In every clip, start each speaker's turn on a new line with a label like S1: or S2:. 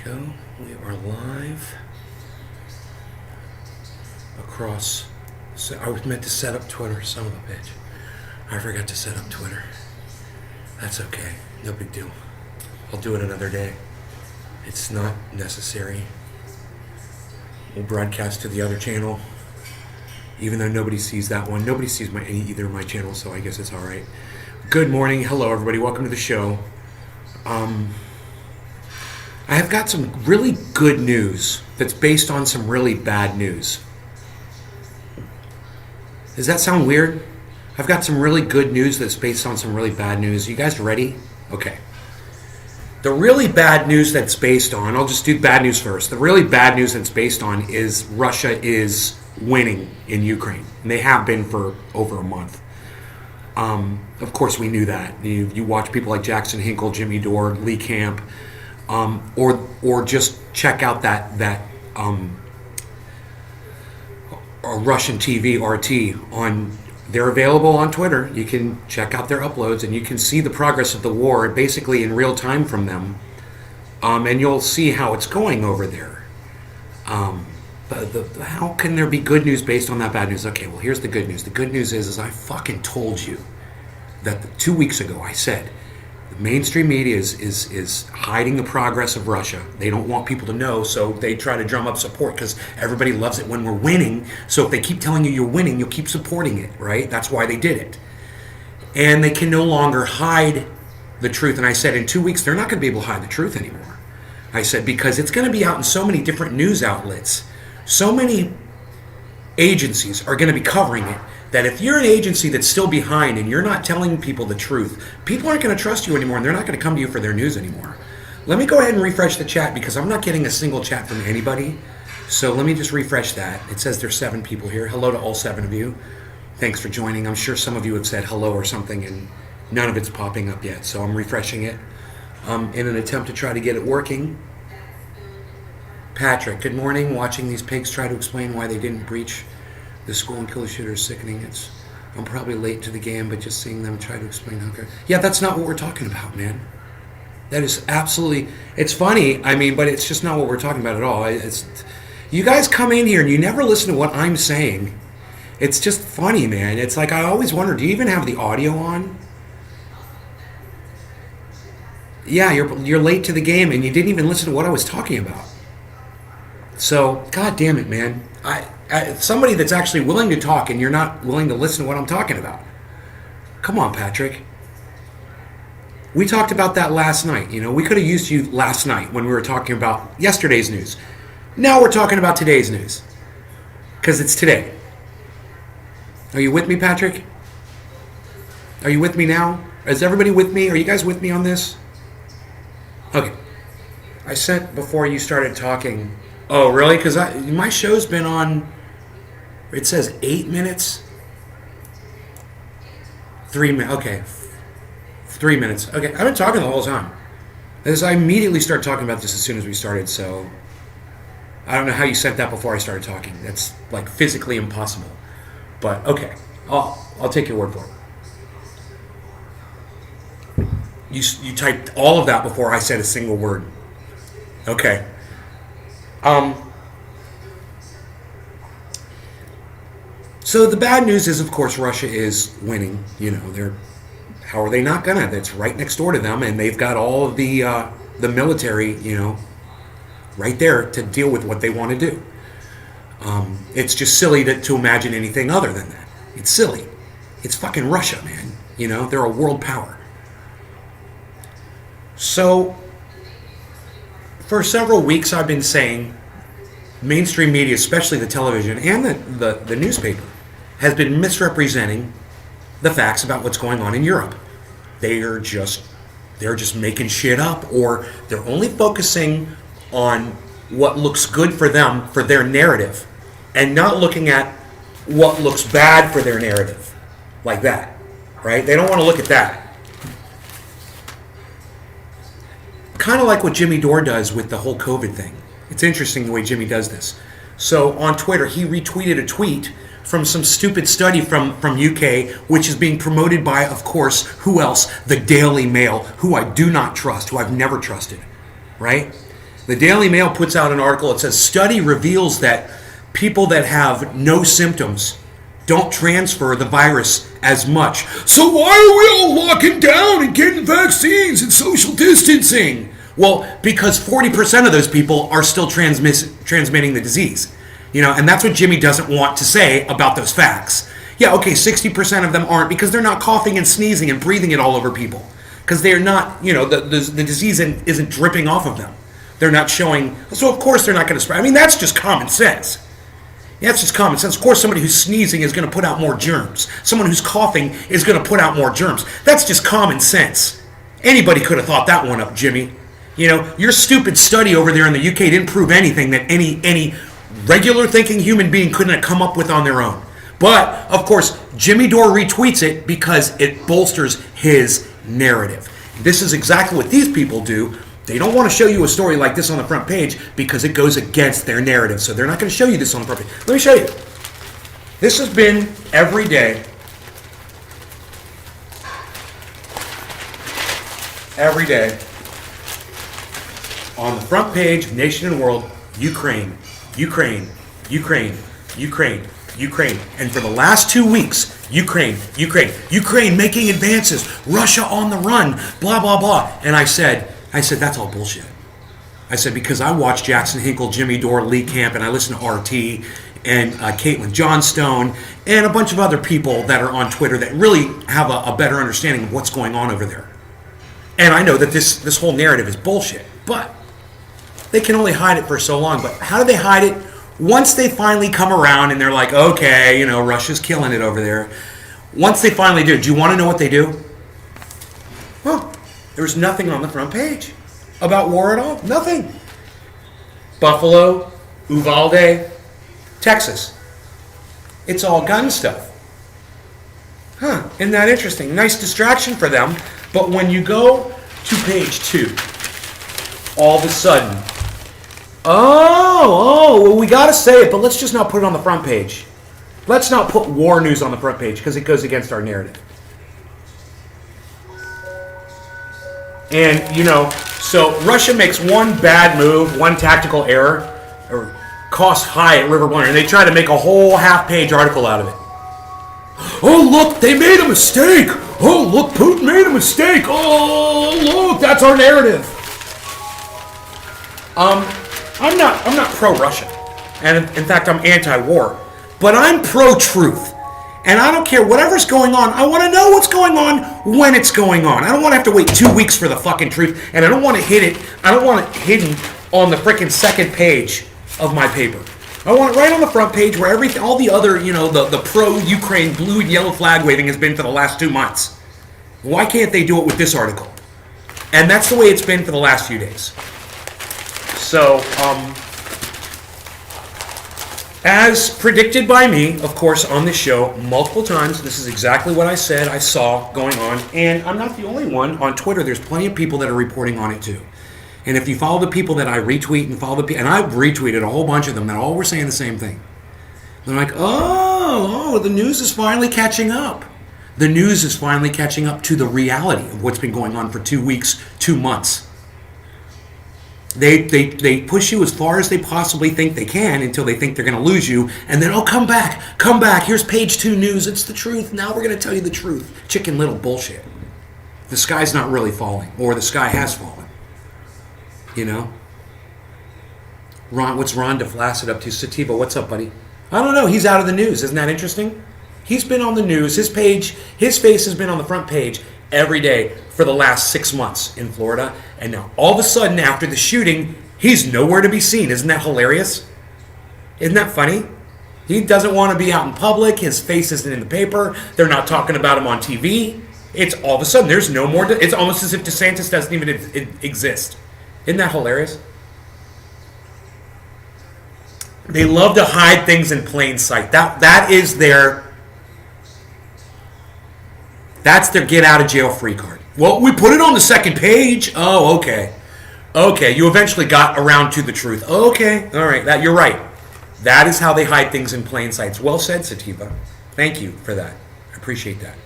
S1: go. We are live across. So I was meant to set up Twitter, son of a bitch. I forgot to set up Twitter. That's okay. No big deal. I'll do it another day. It's not necessary. We'll broadcast to the other channel. Even though nobody sees that one. Nobody sees either of my channels, so I guess it's alright. Good morning. Hello, everybody. Welcome to the show. I have got some really good news that's based on some really bad news. Does that sound weird? I've got some really good news that's based on some really bad news. You guys ready? Okay. The really bad news that's based on, I'll just do bad news first. The really bad news that's based on is Russia is winning in Ukraine. And they have been for over a month. Of course, we knew that. You watch people like Jackson Hinkle, Jimmy Dore, Lee Camp, or just check out that Russian TV RT on. They're available on Twitter. You can check out their uploads and you can see the progress of the war basically in real time from them, and you'll see how it's going over there. How can there be good news based on that bad news? Okay, well, here's the good news. The good news is I fucking told you that 2 weeks ago I said the mainstream media is hiding the progress of Russia. They don't want people to know, so they try to drum up support because everybody loves it when we're winning. So if they keep telling you you're winning, you'll keep supporting it, right? That's why they did it. And they can no longer hide the truth. And I said in 2 weeks, they're not going to be able to hide the truth anymore. I said, because it's going to be out in so many different news outlets. So many agencies are going to be covering it that if you're an agency that's still behind and you're not telling people the truth, people aren't going to trust you anymore and they're not going to come to you for their news anymore. Let me go ahead and refresh the chat because I'm not getting a single chat from anybody. So let me just refresh that. It says there's 7 people here. Hello to all 7 of you. Thanks for joining. I'm sure some of you have said hello or something and none of it's popping up yet. So I'm refreshing it in an attempt to try to get it working. Patrick, good morning. Watching these pigs try to explain why they didn't breach the school and kill the shooter is sickening. I'm probably late to the game, but just seeing them try to explain how good. Yeah, that's not what we're talking about, man. That is absolutely. It's funny, but it's just not what we're talking about at all. You guys come in here and you never listen to what I'm saying. It's just funny, man. It's like I always wonder, do you even have the audio on? Yeah, you're late to the game and you didn't even listen to what I was talking about. So, god damn it, man. Somebody that's actually willing to talk and you're not willing to listen to what I'm talking about. Come on, Patrick. We talked about that last night. We could have used you last night when we were talking about yesterday's news. Now we're talking about today's news. Because it's today. Are you with me, Patrick? Are you with me now? Is everybody with me? Are you guys with me on this? Okay. I sent before you started talking. Oh, really? Because my show's been on, it says 8 minutes. 3 minutes. Okay. 3 minutes. Okay. I've been talking the whole time. I immediately started talking about this as soon as we started, so I don't know how you sent that before I started talking. That's like physically impossible. But okay. I'll take your word for it. You typed all of that before I said a single word. Okay. So the bad news is, of course, Russia is winning. How are they not gonna? That's right next door to them, and they've got all of the military, right there to deal with what they want to do. It's just silly to imagine anything other than that. It's silly. It's fucking Russia, man. They're a world power. So for several weeks, I've been saying mainstream media, especially the television and the newspaper, has been misrepresenting the facts about what's going on in Europe. They're just making shit up, or they're only focusing on what looks good for them, for their narrative, and not looking at what looks bad for their narrative. Like that, right? They don't want to look at that. Kind of like what Jimmy Dore does with the whole COVID thing. It's interesting the way Jimmy does this. So on Twitter, he retweeted a tweet from some stupid study from UK, which is being promoted by, of course, who else? The Daily Mail, who I do not trust, who I've never trusted, right? The Daily Mail puts out an article. It says, study reveals that people that have no symptoms don't transfer the virus as much. So why are we all locking down and getting vaccines and social distancing? Well, because 40% of those people are still transmitting the disease. And that's what Jimmy doesn't want to say about those facts. Yeah, okay, 60% of them aren't because they're not coughing and sneezing and breathing it all over people. Because they're not, the disease isn't dripping off of them. They're not showing, so of course they're not going to spread. I mean, that's just common sense. Yeah, that's just common sense. Of course, somebody who's sneezing is going to put out more germs. Someone who's coughing is going to put out more germs. That's just common sense. Anybody could have thought that one up, Jimmy. Your stupid study over there in the UK didn't prove anything that any regular thinking human being couldn't have come up with on their own. But, of course, Jimmy Dore retweets it because it bolsters his narrative. This is exactly what these people do. They don't want to show you a story like this on the front page because it goes against their narrative. So they're not going to show you this on the front page. Let me show you. This has been every day. Every day. On the front page of Nation and World, Ukraine, Ukraine, Ukraine, Ukraine, Ukraine. And for the last 2 weeks, Ukraine, Ukraine, Ukraine making advances, Russia on the run, blah, blah, blah. And I said, that's all bullshit. I said, because I watched Jackson Hinkle, Jimmy Dore, Lee Camp, and I listen to RT and Caitlin Johnstone and a bunch of other people that are on Twitter that really have a better understanding of what's going on over there. And I know that this whole narrative is bullshit, but they can only hide it for so long. But how do they hide it? Once they finally come around and they're like, okay, Russia's killing it over there. Once they finally do you want to know what they do? Well, there's nothing on the front page about war at all. Nothing. Buffalo, Uvalde, Texas. It's all gun stuff. Isn't that interesting? Nice distraction for them. But when you go to page 2, all of a sudden, well, we got to say it, but let's just not put it on the front page. Let's not put war news on the front page because it goes against our narrative. And, so Russia makes one bad move, one tactical error, or cost high at River Blunder, and they try to make a whole half-page article out of it. Oh, look, they made a mistake. Oh, look, Putin made a mistake. Oh, look, that's our narrative. I'm not pro-Russian, and in fact, I'm anti-war, but I'm pro-truth. And I don't care whatever's going on. I want to know what's going on when it's going on. I don't want to have to wait 2 weeks for the fucking truth. And I don't want to hit it. I don't want it hidden on the freaking second page of my paper. I want it right on the front page where everything, all the other, the pro-Ukraine blue and yellow flag waving has been for the last 2 months. Why can't they do it with this article? And that's the way it's been for the last few days. So, as predicted by me, of course, on this show, multiple times, this is exactly what I said I saw going on. And I'm not the only one. On Twitter, there's plenty of people that are reporting on it too. And if you follow the people that I retweet and follow the people, and I've retweeted a whole bunch of them that all were saying the same thing. They're like, oh, the news is finally catching up. The news is finally catching up to the reality of what's been going on for 2 weeks, 2 months. They push you as far as they possibly think they can until they think they're going to lose you. And then, come back. Here's page 2 news. It's the truth. Now we're going to tell you the truth. Chicken Little bullshit. The sky's not really falling. Or the sky has fallen. What's Ron DeFlaccid up to? Sativa, what's up, buddy? I don't know. He's out of the news. Isn't that interesting? He's been on the news. His face has been on the front page every day for the last 6 months in Florida. And now all of a sudden after the shooting, he's nowhere to be seen. Isn't that hilarious? Isn't that funny? He doesn't want to be out in public. His face isn't in the paper. They're not talking about him on TV. It's all of a sudden there's no more. It's almost as if DeSantis doesn't even exist. Isn't that hilarious? They love to hide things in plain sight. That's their get out of jail free card. Well, we put it on the second page. Oh, okay. Okay, you eventually got around to the truth. Okay, all right, you're right. That is how they hide things in plain sight. Well said, Sativa. Thank you for that. I appreciate that.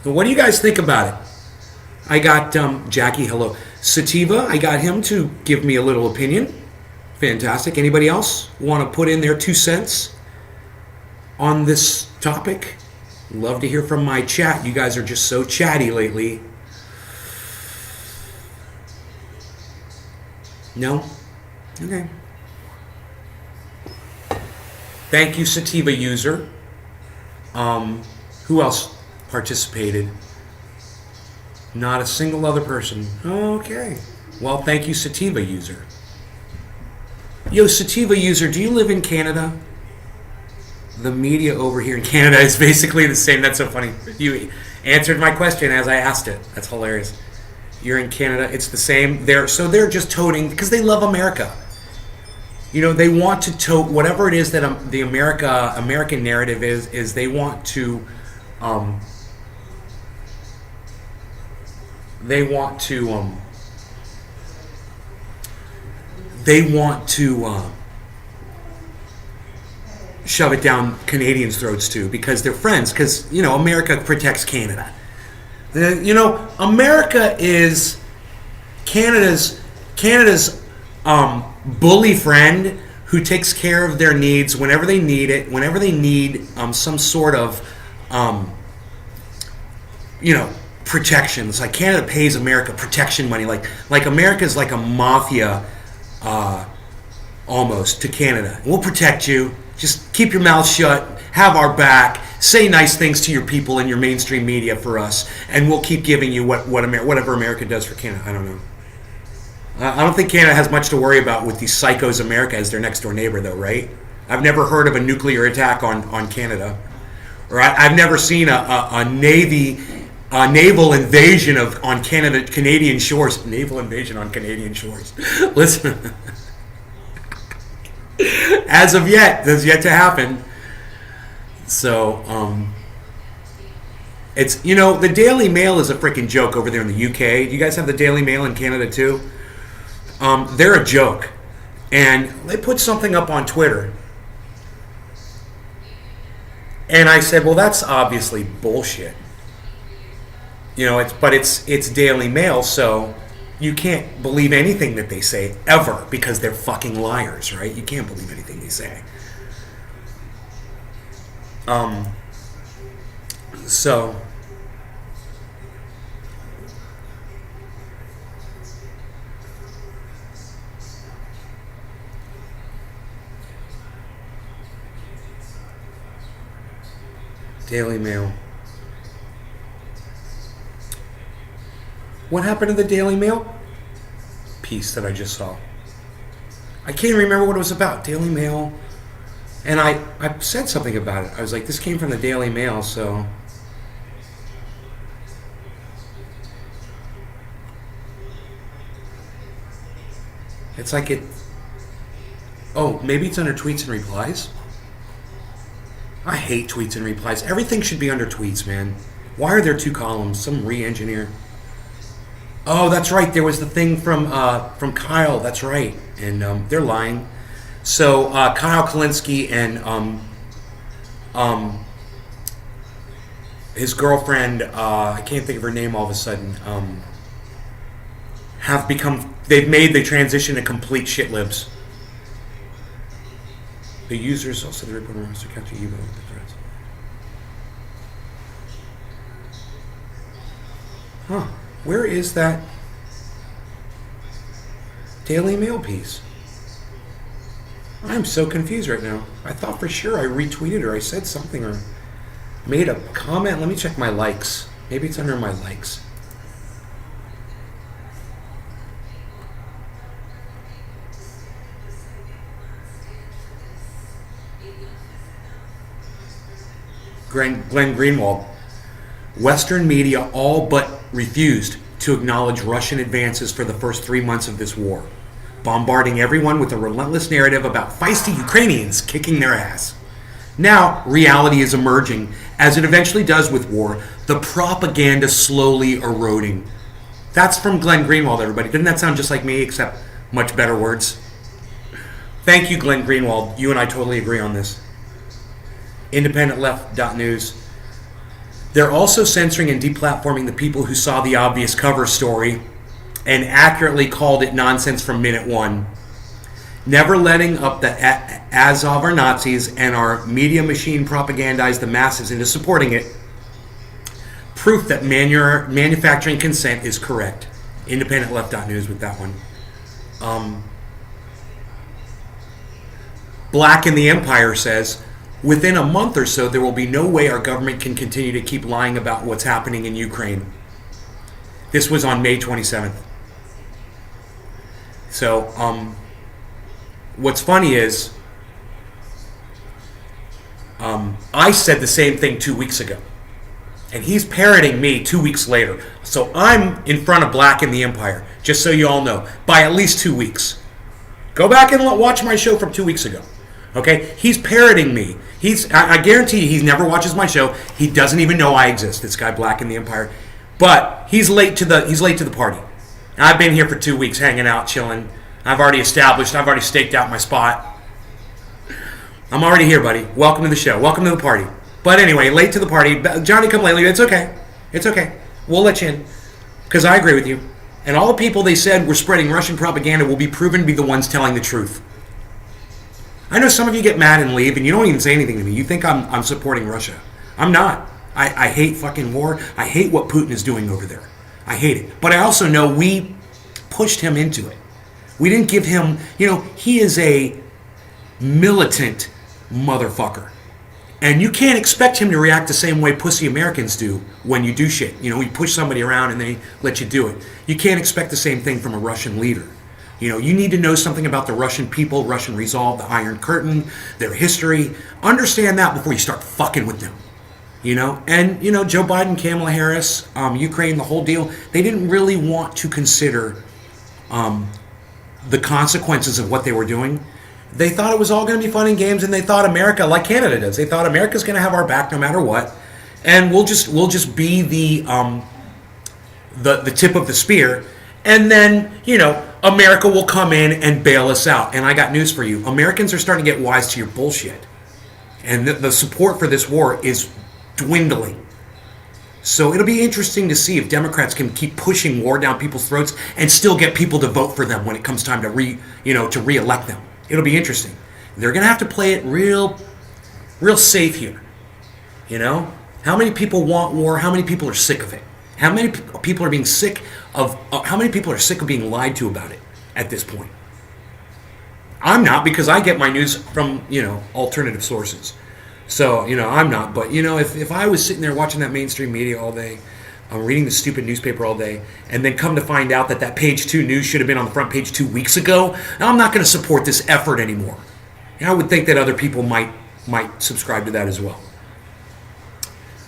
S1: So what do you guys think about it? I got Jackie, hello. Sativa, I got him to give me a little opinion. Fantastic. Anybody else want to put in their 2 cents on this topic? Love to hear from my chat. You guys are just so chatty lately. No? Okay. Thank you, Sativa user. Who else participated? Not a single other person. Okay. Well, thank you, Sativa user. Yo, Sativa user, do you live in Canada? The media over here in Canada is basically the same. That's so funny. You answered my question as I asked it. That's hilarious. You're in Canada. It's the same. They're just toting because they love America. You know, they want to tote whatever it is that the American narrative is they want to shove it down Canadians' throats too, because they're friends. Because you know, America protects Canada. You know, America is Canada's bully friend who takes care of their needs whenever they need it, whenever they need some sort of protections. Like Canada pays America protection money. Like America's like a mafia almost to Canada. We'll protect you. Just keep your mouth shut. Have our back. Say nice things to your people in your mainstream media for us, and we'll keep giving you whatever America does for Canada. I don't know. I don't think Canada has much to worry about with these psychos America as their next door neighbor, though, right? I've never heard of a nuclear attack on Canada, or I've never seen a naval invasion on Canadian shores. Naval invasion on Canadian shores. Listen, as of yet, that's yet to happen. So, it's the Daily Mail is a freaking joke over there in the UK. Do you guys have the Daily Mail in Canada too? They're a joke, and they put something up on Twitter, and I said, well, that's obviously bullshit. It's Daily Mail, so you can't believe anything that they say ever because they're fucking liars, right? You can't believe anything they say. So Daily Mail. What happened to the Daily Mail piece that I just saw? I can't remember what it was about. Daily Mail. And I said something about it. I was like, this came from the Daily Mail, so... It's like it... Oh, maybe it's under tweets and replies? I hate tweets and replies. Everything should be under tweets, man. Why are there 2 columns? Some re-engineer. Oh, that's right. There was the thing from Kyle. That's right. And they're lying. So Kyle Kalinske and his girlfriend, I can't think of her name all of a sudden, they've made the transition to complete shit libs. The users also the reporter wants to capture evil with the threats. Huh. Where is that Daily Mail piece? I'm so confused right now. I thought for sure I retweeted or I said something or made a comment. Let me check my likes. Maybe it's under my likes. Glenn Greenwald. Western media all but refused to acknowledge Russian advances for the first 3 months of this war, bombarding everyone with a relentless narrative about feisty Ukrainians kicking their ass. Now, reality is emerging, as it eventually does with war, the propaganda slowly eroding. That's from Glenn Greenwald, everybody. Doesn't that sound just like me, except much better words? Thank you, Glenn Greenwald. You and I totally agree on this. IndependentLeft.news. They're also censoring and deplatforming the people who saw the obvious cover story and accurately called it nonsense from minute one. Never letting up the Azov or Nazis and our media machine propagandized the masses into supporting it. Proof that manufacturing consent is correct. IndependentLeft.news with that one. Black in the Empire says, within a month or so, there will be no way our government can continue to keep lying about what's happening in Ukraine. This was on May 27th. So, what's funny is, I said the same thing 2 weeks ago. And he's parroting me 2 weeks later. So I'm in front of Black in the Empire, just so you all know, by at least 2 weeks. Go back and watch my show from 2 weeks ago. Okay? He's parroting me. I guarantee you he never watches my show. He doesn't even know I exist, this guy Black in the Empire. But he's late to the party. I've been here for 2 weeks hanging out, chilling. I've already staked out my spot. I'm already here, buddy. Welcome to the show. Welcome to the party. But anyway, late to the party. Johnny come lately. It's okay. It's okay. We'll let you in. Because I agree with you. And all the people they said were spreading Russian propaganda will be proven to be the ones telling the truth. I know some of you get mad and leave, and you don't even say anything to me. You think I'm supporting Russia. I'm not. I hate fucking war. I hate what Putin is doing over there. I hate it. But I also know we pushed him into it. We didn't give him, he is a militant motherfucker. And you can't expect him to react the same way pussy Americans do when you do shit. We push somebody around and they let you do it. You can't expect the same thing from a Russian leader. You need to know something about the Russian people, Russian resolve, the Iron Curtain, their history. Understand that before you start fucking with them. And, Joe Biden, Kamala Harris, Ukraine, the whole deal, they didn't really want to consider the consequences of what they were doing. They thought it was all going to be fun and games, and they thought America, like Canada does, they thought America's going to have our back no matter what, and we'll just be the tip of the spear, and then America will come in and bail us out. And I got news for you: Americans are starting to get wise to your bullshit, and the support for this war is dwindling. So it'll be interesting to see if Democrats can keep pushing war down people's throats and still get people to vote for them when it comes time to re-elect them. It'll be interesting. They're going to have to play it real safe here. How many people want war? How many people are sick of it? How many people are being sick of? How many people are sick of being lied to about it at this point? I'm not, because I get my news from alternative sources. So I'm not. But if I was sitting there watching that mainstream media all day, I'm reading the stupid newspaper all day, and then come to find out that page 2 news should have been on the front page 2 weeks ago, I'm not going to support this effort anymore. And I would think that other people might subscribe to that as well.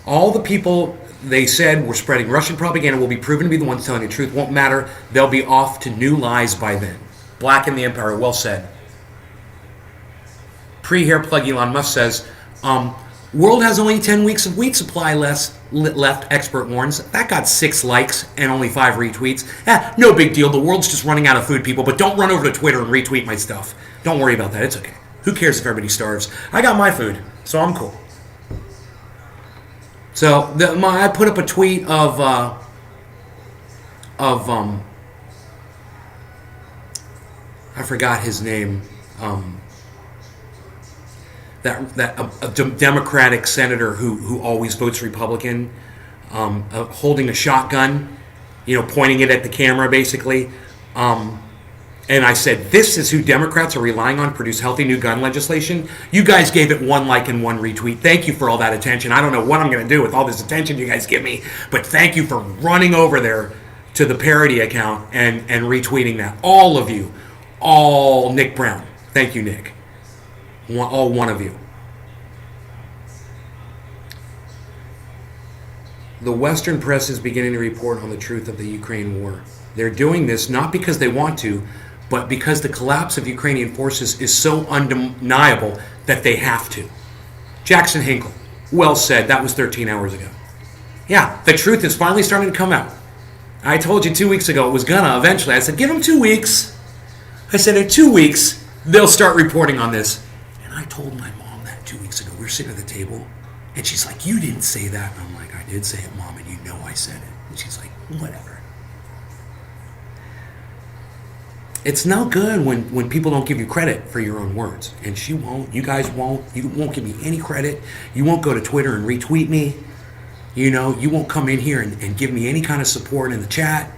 S1: All the people they said were spreading Russian propaganda will be proven to be the ones telling the truth. Won't matter. They'll be off to new lies by then. Black in the Empire, well said. Pre-hair plug Elon Musk says, world has only 10 weeks of wheat supply left, expert warns. That got 6 likes and only 5 retweets. No big deal. The world's just running out of food, people. But don't run over to Twitter and retweet my stuff. Don't worry about that. It's okay. Who cares if everybody starves? I got my food, so I'm cool. So I put up a tweet of I forgot his name. A Democratic senator who always votes Republican, holding a shotgun, pointing it at the camera, basically. And I said, this is who Democrats are relying on to produce healthy new gun legislation. You guys gave it 1 like and 1 retweet. Thank you for all that attention. I don't know what I'm going to do with all this attention you guys give me, but thank you for running over there to the parody account and retweeting that. All of you. All Nick Brown. Thank you, Nick. All one of you. The Western press is beginning to report on the truth of the Ukraine war. They're doing this not because they want to, but because the collapse of Ukrainian forces is so undeniable that they have to. Jackson Hinkle, well said. That was 13 hours ago. Yeah, the truth is finally starting to come out. I told you 2 weeks ago it was gonna eventually. I said, give them 2 weeks. I said, in 2 weeks, they'll start reporting on this. And I told my mom that 2 weeks ago. We were sitting at the table, and she's like, you didn't say that. And I'm like, I did say it, Mom, and you know I said it. And she's like, whatever. It's no good when people don't give you credit for your own words. And she won't. You guys won't. You won't give me any credit. You won't go to Twitter and retweet me. You know, you won't come in here and give me any kind of support in the chat.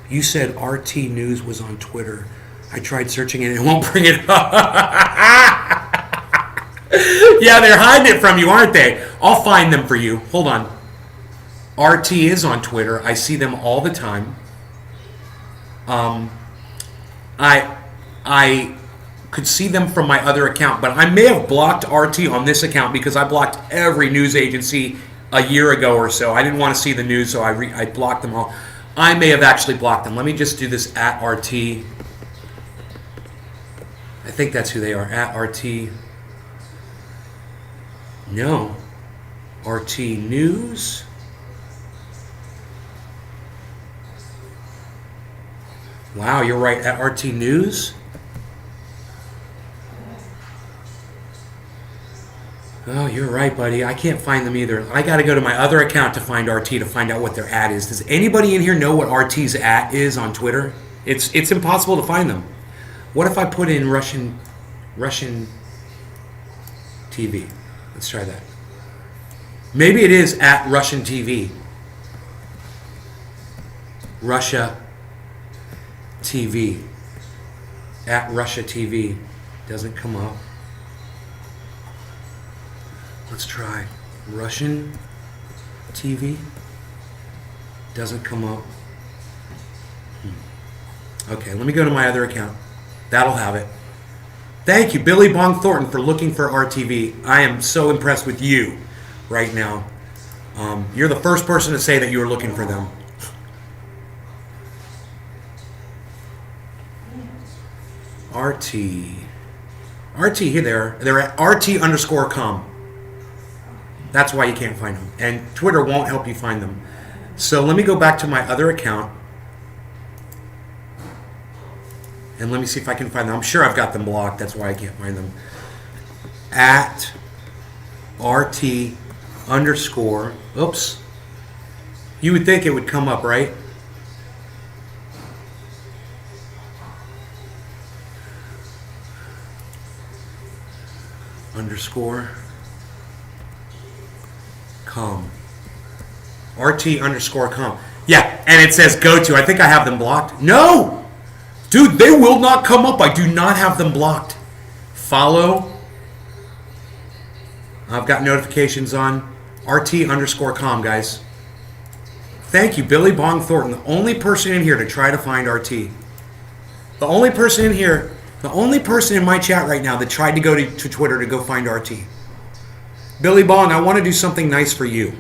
S1: You said RT News was on Twitter. I tried searching it. It won't bring it up. Yeah, they're hiding it from you, aren't they? I'll find them for you. Hold on. RT is on Twitter. I see them all the time. I could see them from my other account, but I may have blocked RT on this account because I blocked every news agency a year ago or so. I didn't want to see the news, so I blocked them all. I may have actually blocked them. Let me just do this at RT. I think that's who they are, at RT. No. RT News. Wow, you're right, at RT News. Oh, you're right, buddy. I can't find them either. I got to go to my other account to find RT to find out what their ad is. Does anybody in here know what RT's at is on Twitter? It's impossible to find them. What if I put in Russian TV? Let's try that. Maybe it is at Russian TV. Russia TV. At Russia TV. Doesn't come up. Let's try Russian TV. Doesn't come up. Okay, let me go to my other account. That'll have it. Thank you, Billy Bong Thornton, for looking for RTV. I am so impressed with you right now. You're the first person to say that you were looking for them. RT, here they're at RT_com. That's why you can't find them. And Twitter won't help you find them. So let me go back to my other account. And let me see if I can find them. I'm sure I've got them blocked. That's why I can't find them. At RT_. Oops. You would think it would come up, right? _com. RT_com. Yeah, and it says go to. I think I have them blocked. No! Dude, they will not come up. I do not have them blocked. Follow. I've got notifications on. RT_com, guys. Thank you, Billy Bong Thornton. The only person in here to try to find RT. The only person in here, the only person in my chat right now that tried to go to Twitter to go find RT. Billy Bong, I want to do something nice for you.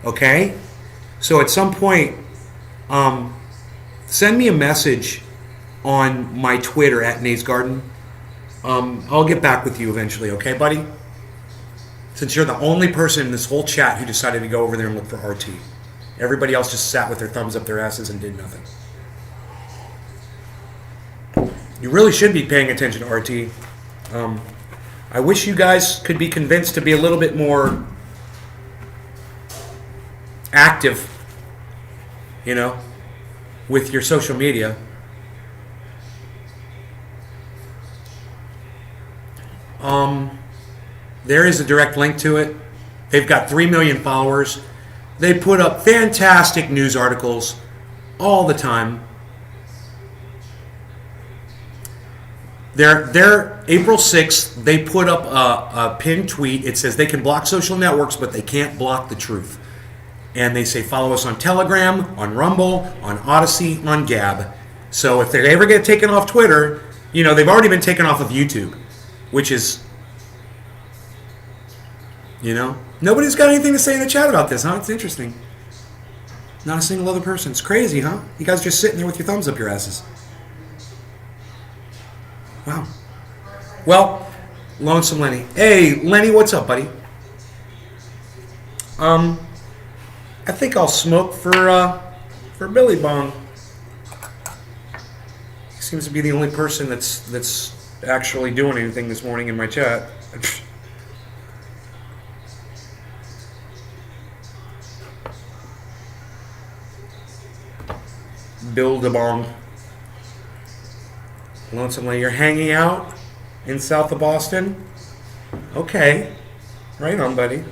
S1: Okay? So at some point, send me a message on my Twitter at Nate's Garden. I'll get back with you eventually, okay, buddy? Since you're the only person in this whole chat who decided to go over there and look for RT. Everybody else just sat with their thumbs up their asses and did nothing. You really should be paying attention to RT. I wish you guys could be convinced to be a little bit more active, you know, with your social media. There is a direct link to it. They've got 3 million followers. They put up fantastic news articles all the time. They're April 6th, they put up a pinned tweet. It says they can block social networks, but they can't block the truth. And they say follow us on Telegram, on Rumble, on Odyssey, on Gab. So if they ever get taken off Twitter, you know, they've already been taken off of YouTube, which is, you know, nobody's got anything to say in the chat about this, huh? It's interesting. Not a single other person. It's crazy, huh? You guys just sitting there with your thumbs up your asses. Wow. Well, Lonesome Lenny. Hey, Lenny, what's up, buddy? I think I'll smoke for Billy Bong. He seems to be the only person that's actually doing anything this morning in my chat. Bill DeBong. Lonesome Lady, you're hanging out in south of Boston? Okay. Right on, buddy.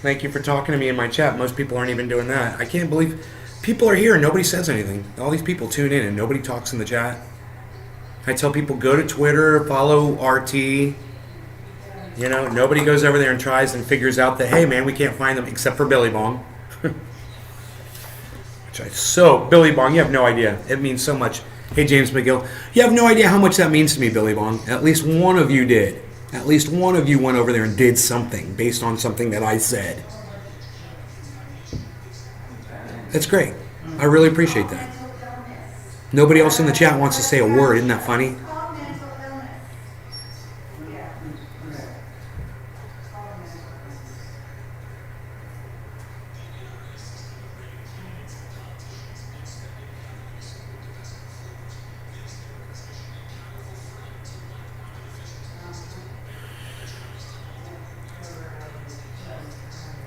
S1: Thank you for talking to me in my chat. Most people aren't even doing that. I can't believe people are here and nobody says anything. All these people tune in and nobody talks in the chat. I tell people, go to Twitter, follow RT. You know, nobody goes over there and tries and figures out that, hey, man, we can't find them except for Billy Bong. Billy Bong, you have no idea. It means so much. Hey, James McGill, you have no idea how much that means to me, Billy Bong. At least one of you did. At least one of you went over there and did something based on something that I said. That's great. I really appreciate that. Nobody else in the chat wants to say a word. Isn't that funny?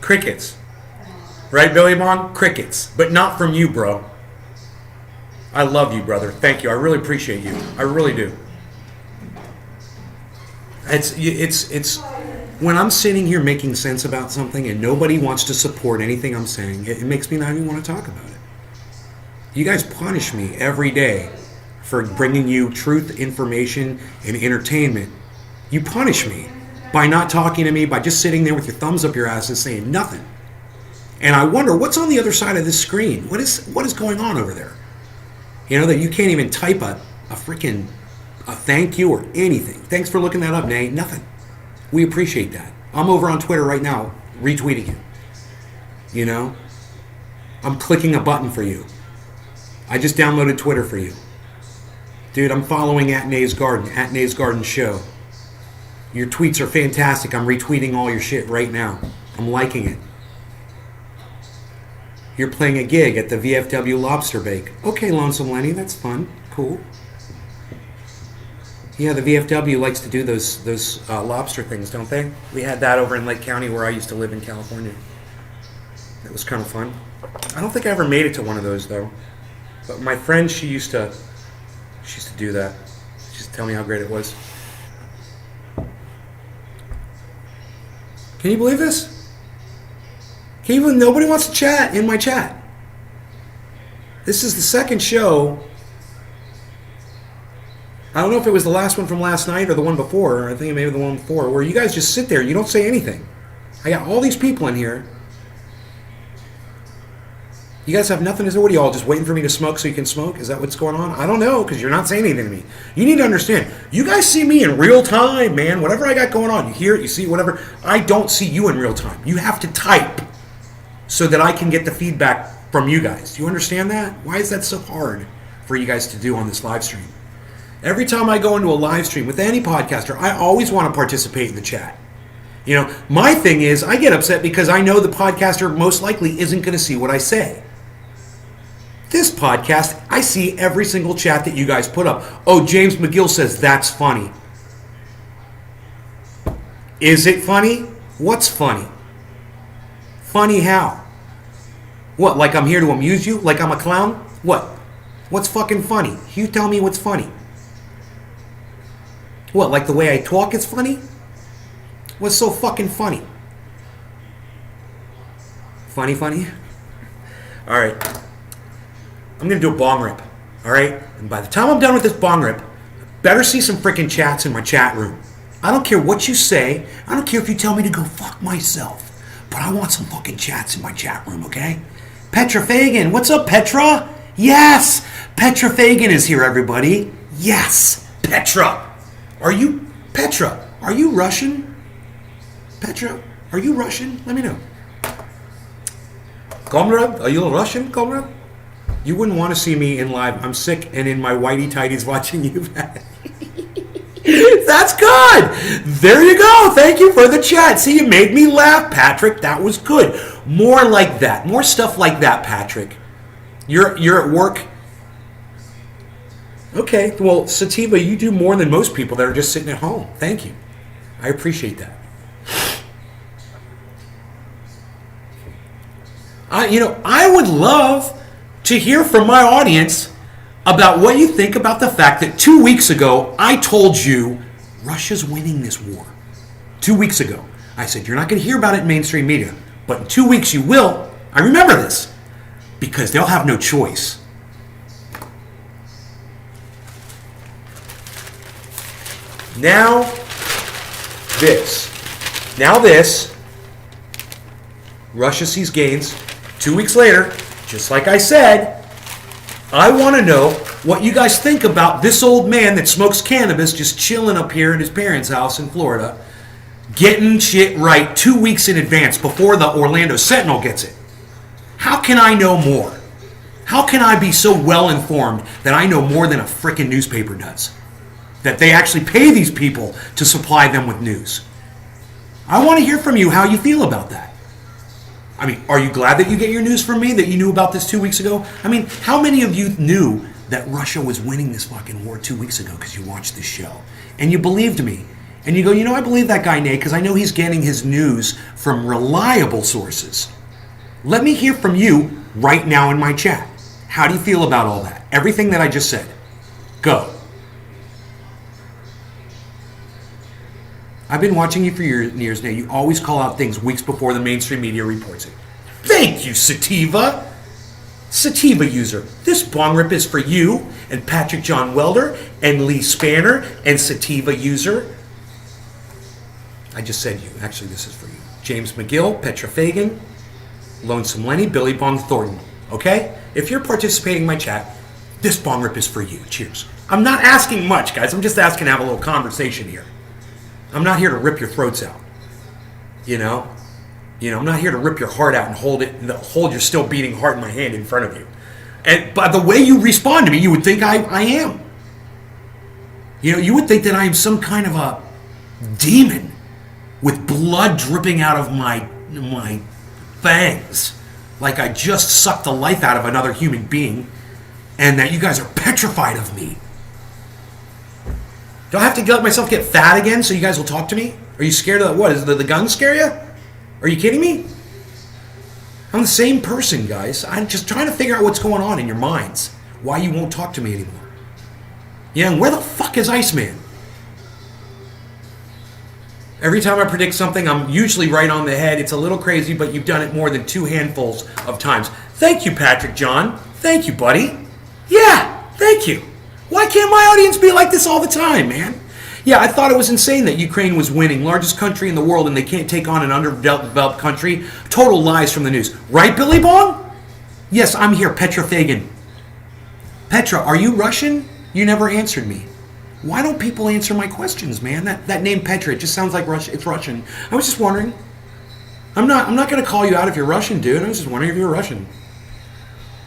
S1: Crickets. Right, Billy Bong? Crickets. But not from you, bro. I love you, brother. Thank you. I really appreciate you. I really do. It's when I'm sitting here making sense about something and nobody wants to support anything I'm saying, it makes me not even want to talk about it. You guys punish me every day for bringing you truth, information, and entertainment. You punish me by not talking to me, by just sitting there with your thumbs up your ass and saying nothing. And I wonder what's on the other side of this screen. What is going on over there? You know, that you can't even type a freaking thank you or anything. Thanks for looking that up, Nate. Nothing. We appreciate that. I'm over on Twitter right now retweeting you. You know? I'm clicking a button for you. I just downloaded Twitter for you. Dude, I'm following at Nays Garden Show. Your tweets are fantastic. I'm retweeting all your shit right now. I'm liking it. You're playing a gig at the VFW Lobster Bake. Okay, Lonesome Lenny, that's fun. Cool. Yeah, the VFW likes to do those lobster things, don't they? We had that over in Lake County where I used to live in California. That was kind of fun. I don't think I ever made it to one of those, though. But my friend, she used to do that. She used to tell me how great it was. Can you believe this? Nobody wants to chat in my chat. This is the second show. I don't know if it was the last one from last night or the one before. I think it may be the one before, where you guys just sit there. You don't say anything. I got all these people in here. You guys have nothing to say. What are you all just waiting for me to smoke so you can smoke? Is that what's going on? I don't know, because you're not saying anything to me. You need to understand. You guys see me in real time, man. Whatever I got going on, you hear it, you see whatever. I don't see you in real time. You have to type so that I can get the feedback from you guys. Do you understand that? Why is that so hard for you guys to do on this live stream? Every time I go into a live stream with any podcaster, I always want to participate in the chat. You know, my thing is, I get upset because I know the podcaster most likely isn't going to see what I say. This podcast, I see every single chat that you guys put up. Oh, James McGill says that's funny. Is it funny? What's funny? Funny how? What, like I'm here to amuse you? Like I'm a clown? What? What's fucking funny? You tell me what's funny. What, like the way I talk is funny? What's so fucking funny? Funny? All right. I'm going to do a bong rip. All right? And by the time I'm done with this bong rip, better see some freaking chats in my chat room. I don't care what you say. I don't care if you tell me to go fuck myself. But I want some fucking chats in my chat room, okay? Petra Fagan. What's up, Petra? Yes! Petra Fagan is here, everybody. Yes! Petra! Are you Russian? Petra, are you Russian? Let me know. Comrade, are you Russian, comrade? You wouldn't want to see me in live. I'm sick and in my whitey tighties watching you. That's good. There you go. Thank you for the chat. See, you made me laugh, Patrick. That was good. More like that. More stuff like that, Patrick. You're at work. Okay. Well, Sativa, you do more than most people that are just sitting at home. Thank you. I appreciate that. I would love to hear from my audience about what you think about the fact that 2 weeks ago I told you Russia's winning this war. 2 weeks ago. I said, you're not going to hear about it in mainstream media, but in 2 weeks you will. I remember this because they'll have no choice. Now this. Russia sees gains. 2 weeks later, just like I said, I want to know what you guys think about this old man that smokes cannabis just chilling up here at his parents' house in Florida, getting shit right 2 weeks in advance before the Orlando Sentinel gets it. How can I know more? How can I be so well informed that I know more than a frickin' newspaper does? That they actually pay these people to supply them with news. I want to hear from you how you feel about that. I mean, are you glad that you get your news from me, that you knew about this 2 weeks ago? I mean, how many of you knew that Russia was winning this fucking war 2 weeks ago because you watched this show? And you believed me. And you go, I believe that guy, Nate, because I know he's getting his news from reliable sources. Let me hear from you right now in my chat. How do you feel about all that? Everything that I just said. Go. I've been watching you for years now. You always call out things weeks before the mainstream media reports it. Thank you, Sativa. Sativa user. This bong rip is for you and Patrick John Welder and Lee Spanner and Sativa user. I just said you. Actually, this is for you. James McGill, Petra Fagan, Lonesome Lenny, Billy Bong Thornton. Okay? If you're participating in my chat, this bong rip is for you. Cheers. I'm not asking much, guys. I'm just asking to have a little conversation here. I'm not here to rip your throats out. I'm not here to rip your heart out and hold your still beating heart in my hand in front of you. And by the way you respond to me, you would think I am. You would think that I am some kind of a demon with blood dripping out of my fangs, like I just sucked the life out of another human being, and that you guys are petrified of me. Do I have to let myself get fat again so you guys will talk to me? Are you scared of what? Is the gun scare you? Are you kidding me? I'm the same person, guys. I'm just trying to figure out what's going on in your minds. Why you won't talk to me anymore. Yeah, and where the fuck is Iceman? Every time I predict something, I'm usually right on the head. It's a little crazy, but you've done it more than 2 handfuls of times. Thank you, Patrick John. Thank you, buddy. Yeah, thank you. Why can't my audience be like this all the time, man? Yeah, I thought it was insane that Ukraine was winning, largest country in the world, and they can't take on an underdeveloped country. Total lies from the news. Right, Billy Bong? Yes, I'm here, Petra Fagan. Petra, are you Russian? You never answered me. Why don't people answer my questions, man? That name Petra, it just sounds like Russian. It's Russian. I was just wondering. I'm not going to call you out if you're Russian, dude. I was just wondering if you're Russian.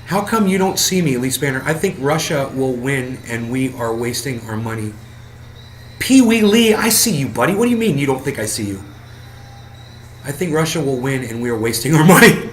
S1: How come you don't see me, Lee Spanner? I think Russia will win and we are wasting our money. Pee Wee Lee, I see you, buddy. What do you mean you don't think I see you? I think Russia will win and we are wasting our money.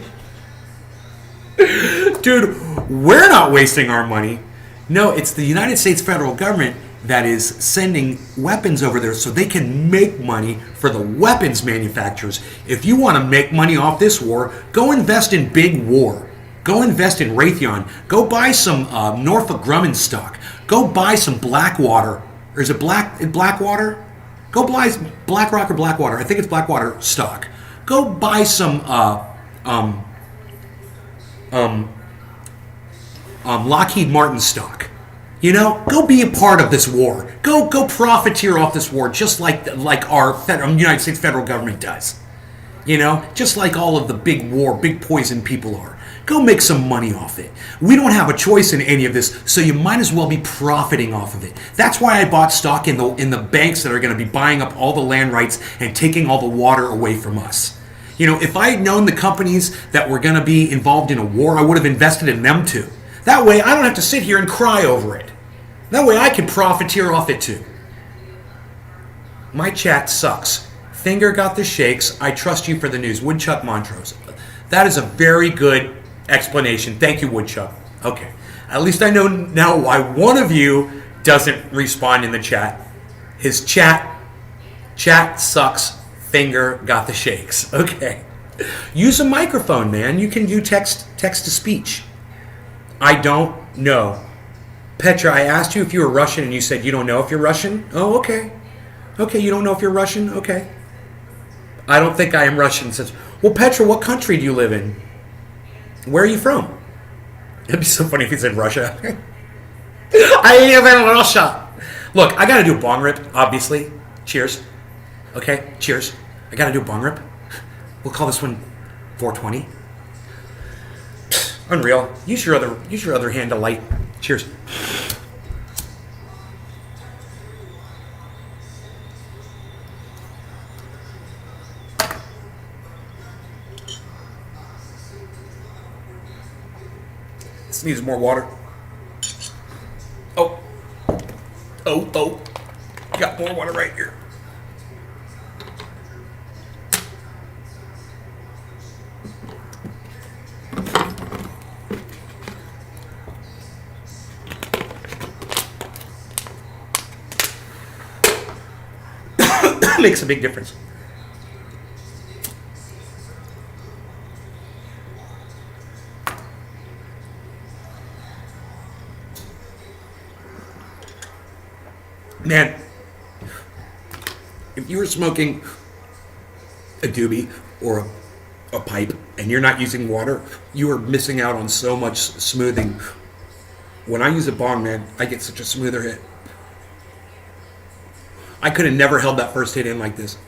S1: Dude, we're not wasting our money. No, it's the United States federal government that is sending weapons over there so they can make money for the weapons manufacturers. If you want to make money off this war, go invest in big war. Go invest in Raytheon. Go buy some Norfolk Grumman stock. Go buy some Blackwater. Or is it Blackwater? Go buy BlackRock or Blackwater. I think it's Blackwater stock. Go buy some Lockheed Martin stock. Go be a part of this war. Go profiteer off this war, just like our United States federal government does. Just like all of the big poison people are. Go make some money off it. We don't have a choice in any of this, so you might as well be profiting off of it. That's why I bought stock in the banks that are going to be buying up all the land rights and taking all the water away from us. If I had known the companies that were going to be involved in a war, I would have invested in them too. That way, I don't have to sit here and cry over it. That way, I can profiteer off it too. My chat sucks. Finger got the shakes. I trust you for the news. Woodchuck Montrose. That is a very good explanation. Thank you, Woodchuck. Okay. At least I know now why one of you doesn't respond in the chat. His chat sucks. Finger got the shakes. Okay. Use a microphone, man. You can do text to speech. I don't know Petra, I asked you if you were Russian and you said you don't know if you're Russian. Oh, okay. Okay, you don't know if you're Russian? Okay. I don't think I am Russian. Says, well, Petra, what country do you live in? Where are you from? It'd be so funny if he said Russia. I live in Russia. Look, I got to do a bong rip, obviously. Cheers. Okay, cheers. I got to do a bong rip. We'll call this one 420. Unreal. Use your other hand to light. Cheers. This needs more water. Oh. Got more water right here. Makes a big difference. Man, if you were smoking a doobie or a pipe and you're not using water, you are missing out on so much smoothing. When I use a bong, man, I get such a smoother hit. I could have never held that first hit in like this.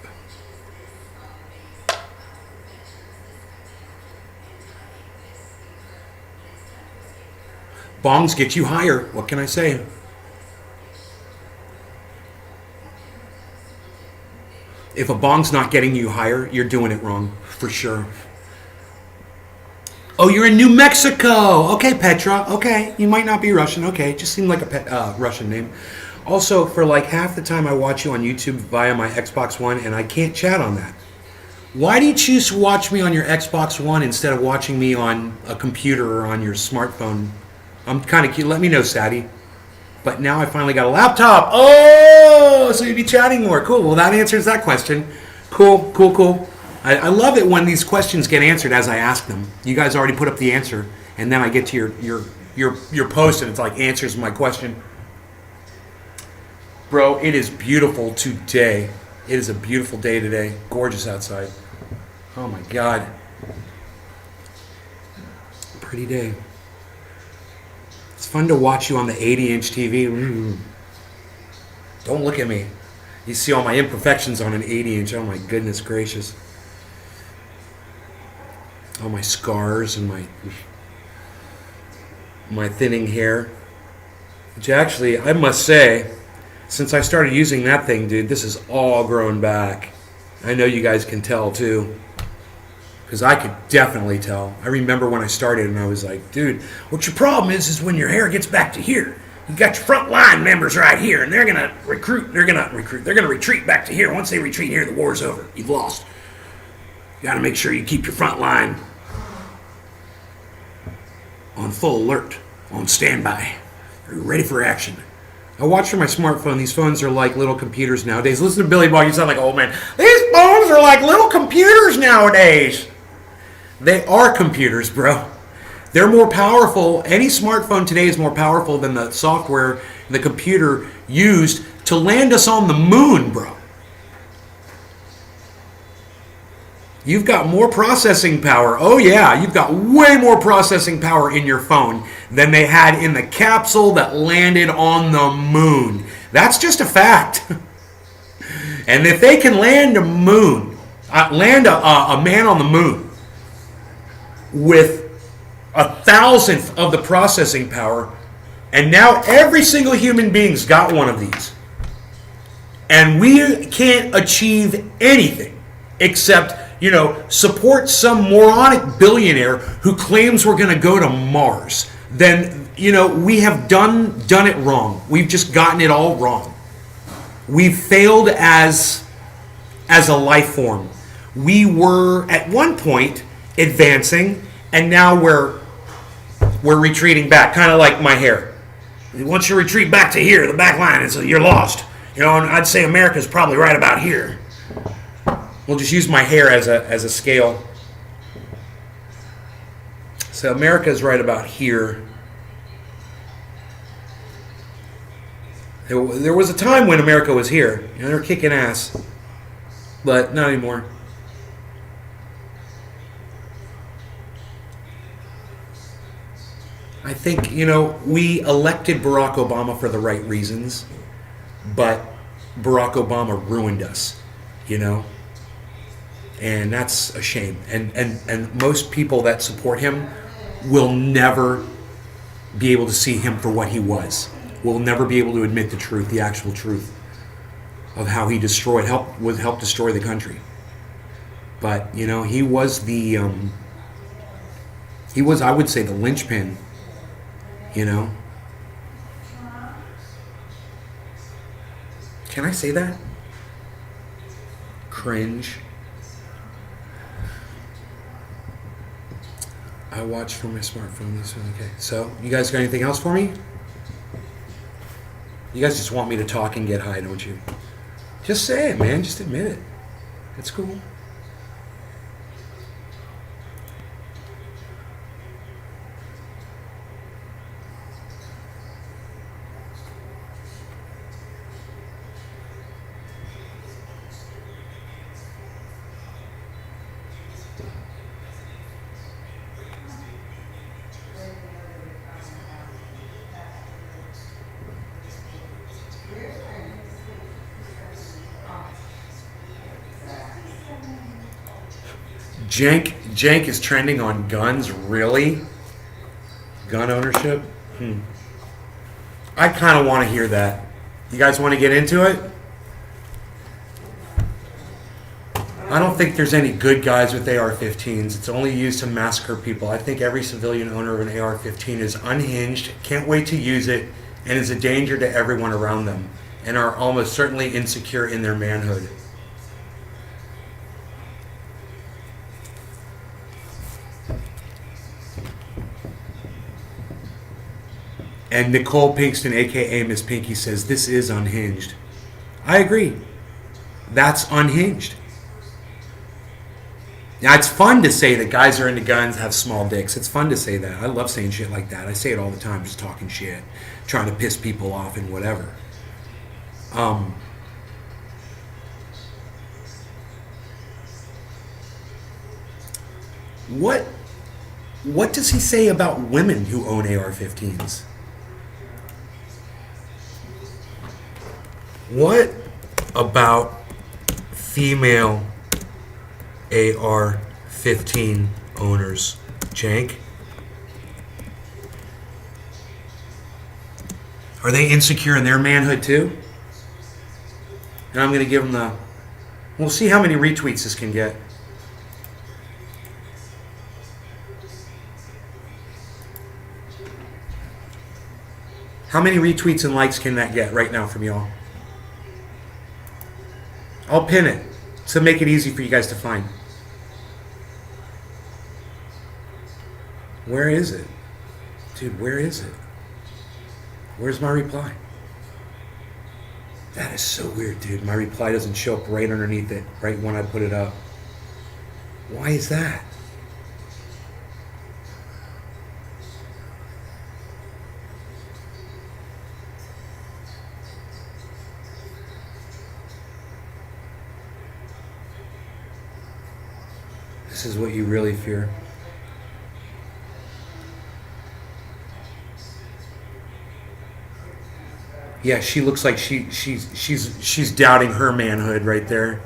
S1: Bongs get you higher. What can I say? If a bong's not getting you higher, you're doing it wrong, for sure. Oh, you're in New Mexico. Okay, Petra. Okay, you might not be Russian. Okay, just seemed like a Russian name. Also, for like half the time I watch you on YouTube via my Xbox One, and I can't chat on that. Why do you choose to watch me on your Xbox One instead of watching me on a computer or on your smartphone? I'm kind of cute. Let me know, Sadie. But now I finally got a laptop. Oh, so you'd be chatting more. Cool. Well, that answers that question. Cool. I love it when these questions get answered as I ask them. You guys already put up the answer, and then I get to your post, and it's like answers my question. Bro, it is beautiful today. It is a beautiful day today. Gorgeous outside. Oh my God. Pretty day. It's fun to watch you on the 80-inch TV. Don't look at me. You see all my imperfections on an 80-inch. Oh my goodness gracious. All my scars and my thinning hair. Which actually, I must say, since I started using that thing, dude, this is all grown back. I know you guys can tell too. Because I could definitely tell. I remember when I started and I was like, dude, what your problem is when your hair gets back to here. You got your front line members right here, and they're going to retreat back to here. Once they retreat here, the war's over. You've lost. You got to make sure you keep your front line on full alert, on standby. Are you ready for action? I watch from my smartphone. These phones are like little computers nowadays. Listen to Billy Bob. You sound like an old man. These phones are like little computers nowadays. They are computers, bro. They're more powerful. Any smartphone today is more powerful than the software the computer used to land us on the moon, bro. You've got more processing power. Oh yeah, you've got way more processing power in your phone than they had in the capsule that landed on the moon. That's just a fact. And if they can land a man on the moon with 1,000th of the processing power, and now every single human being's got one of these, and we can't achieve anything except, support some moronic billionaire who claims we're going to go to Mars, then, we have done it wrong. We've just gotten it all wrong. We've failed as a life form. We were at one point advancing, and now we're retreating back, kind of like my hair. Once you retreat back to here, the back line, you're lost. And I'd say America's probably right about here. We'll just use my hair as a scale. So America's right about here. There was a time when America was here. They were kicking ass. But not anymore. I think, we elected Barack Obama for the right reasons, but Barack Obama ruined us, and that's a shame. And most people that support him will never be able to see him for what he was. Will never be able to admit the truth, the actual truth of how he helped destroy the country. But he was I would say, the linchpin. Can I say that? Cringe. I watch from my smartphone. Okay. So, you guys got anything else for me? You guys just want me to talk and get high, don't you? Just say it, man. Just admit it. It's cool. Jank is trending on guns, really? Gun ownership? I kind of want to hear that. You guys want to get into it? I don't think there's any good guys with AR-15s. It's only used to massacre people. I think every civilian owner of an AR-15 is unhinged, can't wait to use it, and is a danger to everyone around them, and are almost certainly insecure in their manhood. And Nicole Pinkston, a.k.a. Miss Pinky, says, this is unhinged. I agree. That's unhinged. Now, it's fun to say that guys are into guns, have small dicks. It's fun to say that. I love saying shit like that. I say it all the time, just talking shit, trying to piss people off and whatever. What does he say about women who own AR-15s? What about female AR-15 owners, Jank? Are they insecure in their manhood too? And I'm going to give them the... We'll see how many retweets this can get. How many retweets and likes can that get right now from y'all? I'll pin it to make it easy for you guys to find. Where is it? Dude, where is it? Where's my reply? That is so weird, dude. My reply doesn't show up right underneath it, right when I put it up. Why is that? This is what you really fear. Yeah, she looks like she's doubting her manhood right there.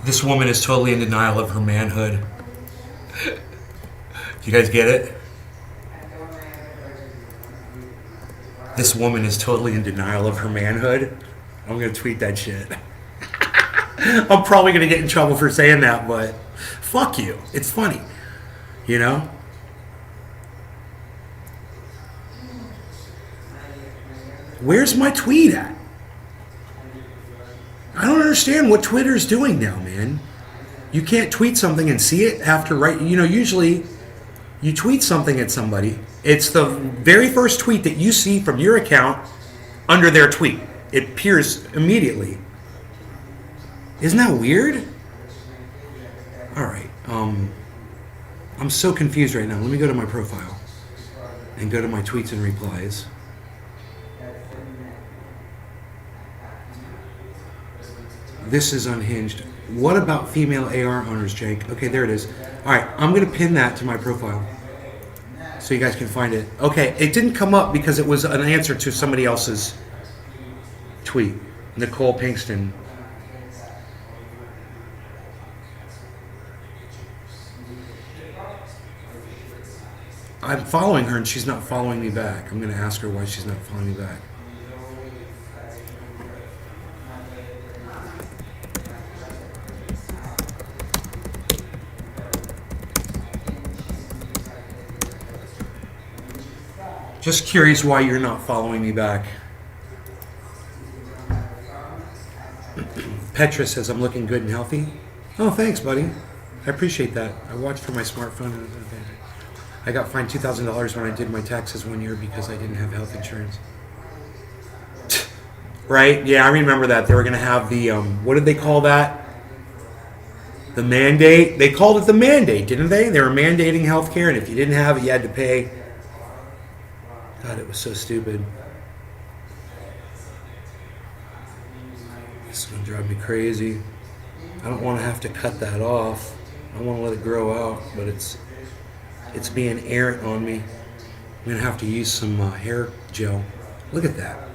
S1: This woman is totally in denial of her manhood. You guys get it? This woman is totally in denial of her manhood. I'm going to tweet that shit. I'm probably going to get in trouble for saying that, but fuck you. It's funny. You know? Where's my tweet at? I don't understand what Twitter's doing now, man. You can't tweet something and see it after usually you tweet something at somebody. It's the very first tweet that you see from your account under their tweet. It appears immediately. Isn't that weird? All right. I'm so confused right now. Let me go to my profile and go to my tweets and replies. This is unhinged. What about female AR owners, Jake? Okay, there it is. All right, I'm going to pin that to my profile so you guys can find it. Okay, it didn't come up because it was an answer to somebody else's tweet. Nicole Pinkston. I'm following her and she's not following me back. I'm going to ask her why she's not following me back. Just curious why you're not following me back. Petra says I'm looking good and healthy. Oh, thanks, buddy. I appreciate that. I watched from my smartphone. I got fined $2,000 when I did my taxes 1 year because I didn't have health insurance. Right? Yeah, I remember that. They were going to have the, what did they call that? The mandate? They called it the mandate, didn't they? They were mandating health care, and if you didn't have it, you had to pay. God, it was so stupid. This is going to drive me crazy. I don't want to have to cut that off. I want to let it grow out, but it's being errant on me. I'm going to have to use some hair gel. Look at that.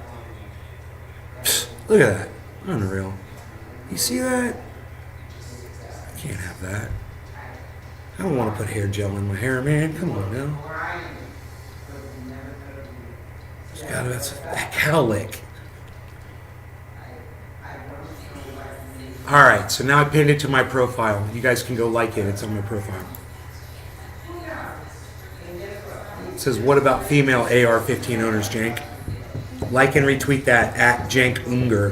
S1: Look at that. Unreal. You see that? I can't have that. I don't want to put hair gel in my hair, man. Come on now. God, that's that cowlick. All right, so now I pinned it to my profile. You guys can go like it. It's on my profile. It says, what about female AR-15 owners, Jank? Like and retweet that at Jank Unger.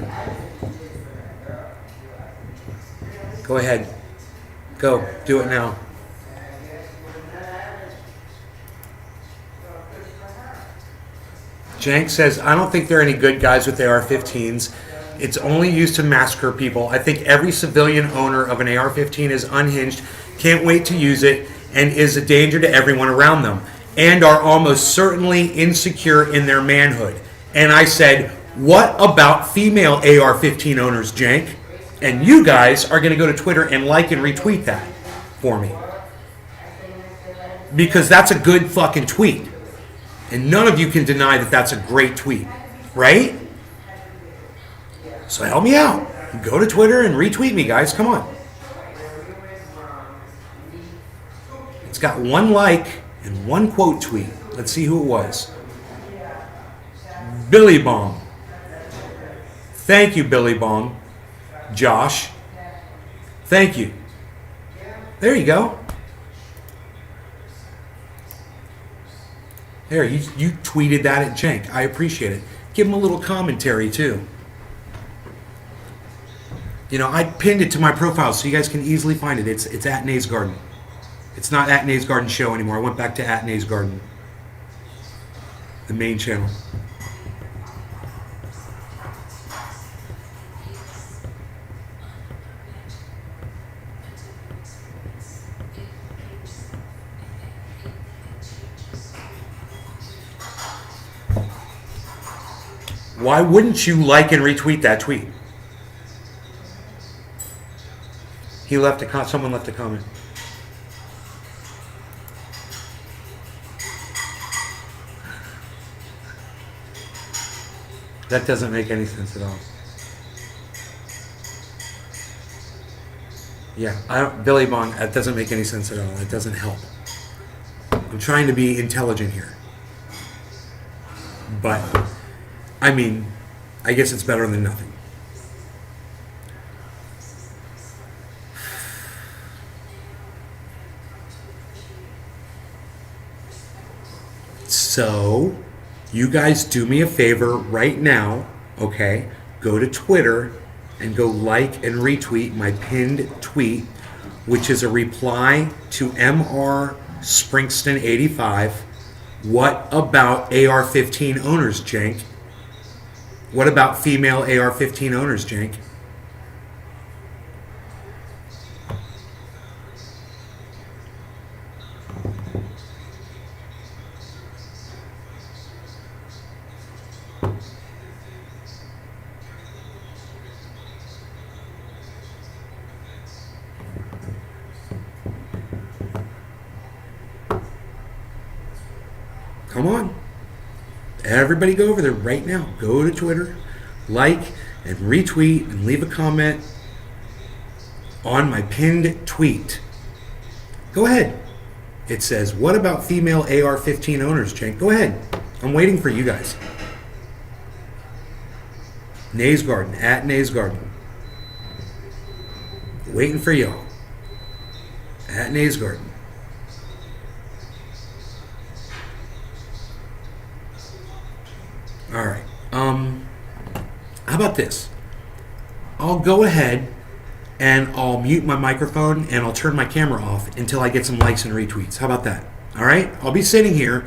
S1: Go ahead. Go. Do it now. Jank says, I don't think there are any good guys with AR-15s. It's only used to massacre people. I think every civilian owner of an AR-15 is unhinged, can't wait to use it, and is a danger to everyone around them, and are almost certainly insecure in their manhood. And I said, what about female AR-15 owners, Jank? And you guys are going to go to Twitter and like and retweet that for me. Because that's a good fucking tweet. And none of you can deny that that's a great tweet, right? So help me out. Go to Twitter and retweet me, guys. Come on. It's got one like and one quote tweet. Let's see who it was. Billy Bong. Thank you, Billy Bong. Josh. Thank you. There you go. There, you tweeted that at Jank. I appreciate it. Give him a little commentary, too. You know, I pinned it to my profile so you guys can easily find it. It's at Nays Garden. It's not at Nays Garden Show anymore. I went back to at Nays Garden. The main channel. Why wouldn't you like and retweet that tweet? He left a someone left a comment. That doesn't make any sense at all. Yeah, Billy Bong, that doesn't make any sense at all. It doesn't help. I'm trying to be intelligent here. But, I mean, I guess it's better than nothing. So, you guys do me a favor right now, okay? Go to Twitter and go like and retweet my pinned tweet, which is a reply to MR Springston 85. What about AR-15 owners, Jank? What about female AR-15 owners, Jank? Come on. Everybody go over there right now. Go to Twitter, like and retweet and leave a comment on my pinned tweet. Go ahead. It says, what about female AR-15 owners, Cenk? Go ahead. I'm waiting for you guys. Nays Garden, at Nays Garden. Waiting for y'all. At Nays Garden. All right. How about this? I'll go ahead and I'll mute my microphone and I'll turn my camera off until I get some likes and retweets. How about that? All right? I'll be sitting here